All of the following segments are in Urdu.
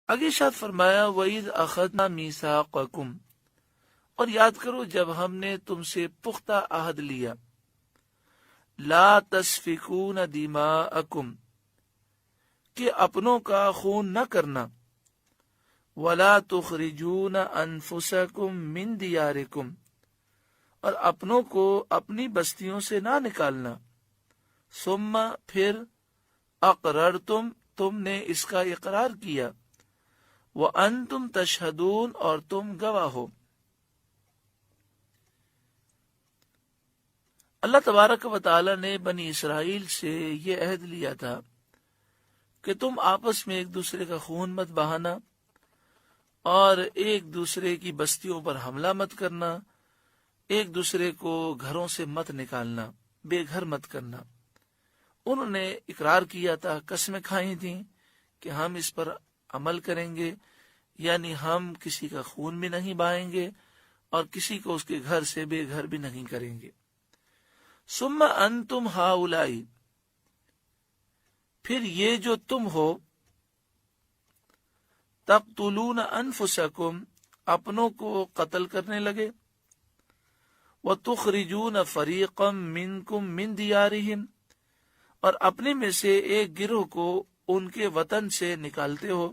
آگے ارشاد فرمایا وَإِذْ أَخَذْنَا مِيثَاقَكُمْ، اور یاد کرو جب ہم نے تم سے پختہ عہد لیا، لا تسفکون دماءکم، کہ اپنوں کا خون نہ کرنا، ولا تخرجون انفسکم من دیارکم، اور اپنوں کو اپنی بستیوں سے نہ نکالنا، ثم پھر اقررتم، تم نے اس کا اقرار کیا، وانتم تشہدون، اور تم گواہ ہو۔ اللہ تبارک و تعالی نے بنی اسرائیل سے یہ عہد لیا تھا کہ تم آپس میں ایک دوسرے کا خون مت بہانا، اور ایک دوسرے کی بستیوں پر حملہ مت کرنا، ایک دوسرے کو گھروں سے مت نکالنا، بے گھر مت کرنا۔ انہوں نے اقرار کیا تھا، قسمیں کھائی تھیں کہ ہم اس پر عمل کریں گے، یعنی ہم کسی کا خون بھی نہیں بہائیں گے اور کسی کو اس کے گھر سے بے گھر بھی نہیں کریں گے۔ ثم انتم ہؤلاء، پھر یہ جو تم ہو، تقتلون انفسکم، اپنوں کو قتل کرنے لگے، وتخرجون فریقا منکم من دیارہم، اور اپنے میں سے ایک گروہ کو ان کے وطن سے نکالتے ہو،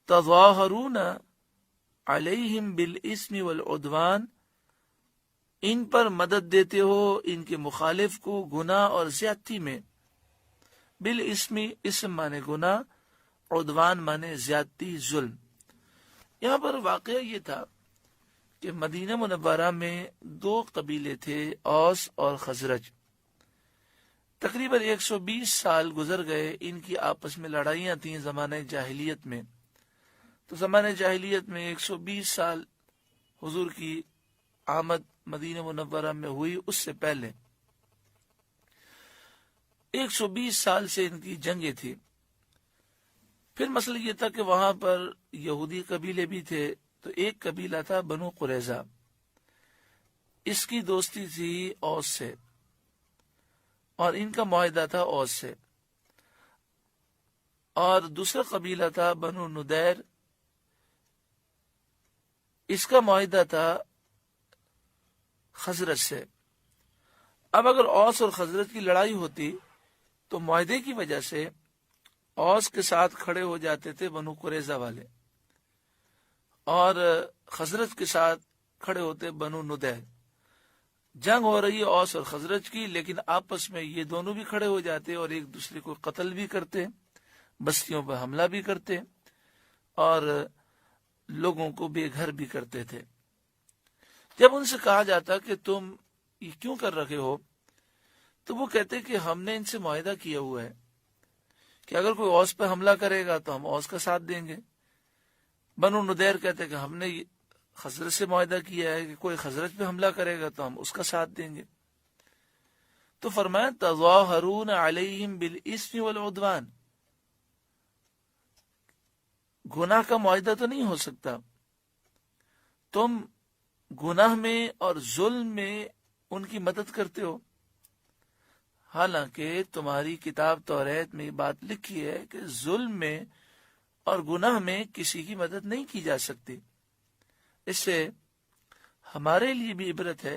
تظاہرون علیہم بالاسم والعدوان، ان پر مدد دیتے ہو ان کے مخالف کو گناہ اور زیادتی میں۔ بالاسم، اسم مانے گناہ، عدوان مانے زیادتی، ظلم۔ یہاں پر واقعہ یہ تھا کہ مدینہ منورہ میں دو قبیلے تھے، اوس اور خزرج۔ تقریباً 120 سال گزر گئے، ان کی آپس میں لڑائیاں تھیں زمانہ جاہلیت میں۔ تو زمانہ جاہلیت میں 120 سال حضور کی آمد مدینہ منورہ میں ہوئی، اس سے پہلے 120 سال سے ان کی جنگیں تھی۔ پھر مسئلہ یہ تھا کہ وہاں پر یہودی قبیلے بھی تھے، تو ایک قبیلہ تھا بنو قریظہ، اس کی دوستی تھی اوس سے، اور ان کا معاہدہ تھا اوس سے۔ اور دوسرا قبیلہ تھا بنو ندیر، اس کا معاہدہ تھا خزرج سے۔ اب اگر اوس اور خزرج کی لڑائی ہوتی تو معاہدے کی وجہ سے اوس کے ساتھ کھڑے ہو جاتے تھے بنو قریظہ والے، اور خزرج کے ساتھ کھڑے ہوتے بنو ندیر۔ جنگ ہو رہی ہے اوس اور خزرج کی، لیکن آپس میں یہ دونوں بھی کھڑے ہو جاتے اور ایک دوسرے کو قتل بھی کرتے، بستیوں پر حملہ بھی کرتے، اور لوگوں کو بے گھر بھی کرتے تھے۔ جب ان سے کہا جاتا کہ تم یہ کیوں کر رہے ہو، تو وہ کہتے کہ ہم نے ان سے معاہدہ کیا ہوا ہے کہ اگر کوئی اوس پہ حملہ کرے گا تو ہم اوس کا ساتھ دیں گے۔ بنو ندیر کہتے کہ ہم نے خزرج سے معاہدہ کیا ہے کہ کوئی خزرج پہ حملہ کرے گا تو ہم اس کا ساتھ دیں گے۔ تو فرمایا تظاہرون علیہم بالاسم والعدوان، گناہ کا معاہدہ تو نہیں ہو سکتا، تم گناہ میں اور ظلم میں ان کی مدد کرتے ہو، حالانکہ تمہاری کتاب توریت میں یہ بات لکھی ہے کہ ظلم میں اور گناہ میں کسی کی مدد نہیں کی جا سکتی۔ اس سے ہمارے لیے بھی عبرت ہے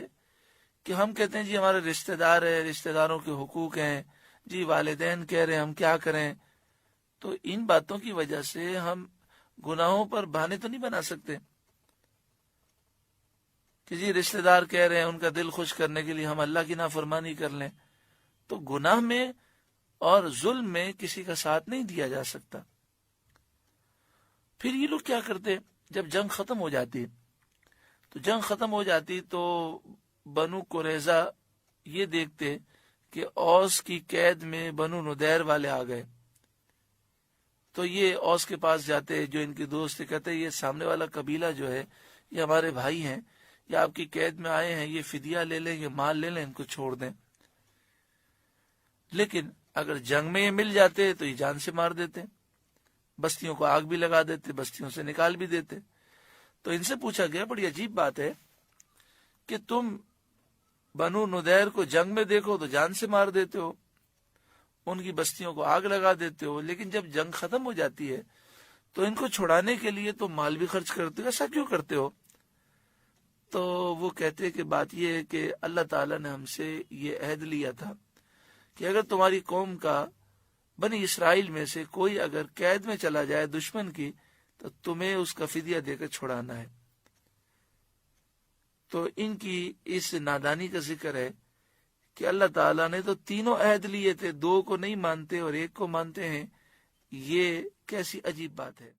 کہ ہم کہتے ہیں جی ہمارے رشتہ دار ہیں، رشتہ داروں کے حقوق ہیں، جی والدین کہہ رہے ہیں ہم کیا کریں، تو ان باتوں کی وجہ سے ہم گناہوں پر بہانے تو نہیں بنا سکتے کہ جی رشتہ دار کہہ رہے ہیں، ان کا دل خوش کرنے کے لیے ہم اللہ کی نافرمانی کر لیں۔ تو گناہ میں اور ظلم میں کسی کا ساتھ نہیں دیا جا سکتا۔ پھر یہ لوگ کیا کرتے، جب جنگ ختم ہو جاتی تو بنو قریظہ یہ دیکھتے کہ اوس کی قید میں بنو ندیر والے آ گئے، تو یہ اوس کے پاس جاتے جو ان کے دوست کہتے یہ سامنے والا قبیلہ جو ہے یہ ہمارے بھائی ہیں، یہ آپ کی قید میں آئے ہیں، یہ فدیہ لے لیں، یہ مال لے لیں، ان کو چھوڑ دیں۔ لیکن اگر جنگ میں یہ مل جاتے تو یہ جان سے مار دیتے، بستیوں کو آگ بھی لگا دیتے، بستیوں سے نکال بھی دیتے۔ تو ان سے پوچھا گیا، بڑی عجیب بات ہے کہ تم بنو ندیر کو جنگ میں دیکھو تو جان سے مار دیتے ہو، ان کی بستیوں کو آگ لگا دیتے ہو، لیکن جب جنگ ختم ہو جاتی ہے تو ان کو چھڑانے کے لیے تو مال بھی خرچ کرتے ہو، ایسا کیوں کرتے ہو؟ تو وہ کہتے کہ بات یہ ہے کہ اللہ تعالیٰ نے ہم سے یہ عہد لیا تھا کہ اگر تمہاری قوم کا بنی اسرائیل میں سے کوئی اگر قید میں چلا جائے دشمن کی تو تمہیں اس کا فدیہ دے کر چھڑانا ہے۔ تو ان کی اس نادانی کا ذکر ہے کہ اللہ تعالیٰ نے تو تینوں عہد لیے تھے، دو کو نہیں مانتے اور ایک کو مانتے ہیں، یہ کیسی عجیب بات ہے۔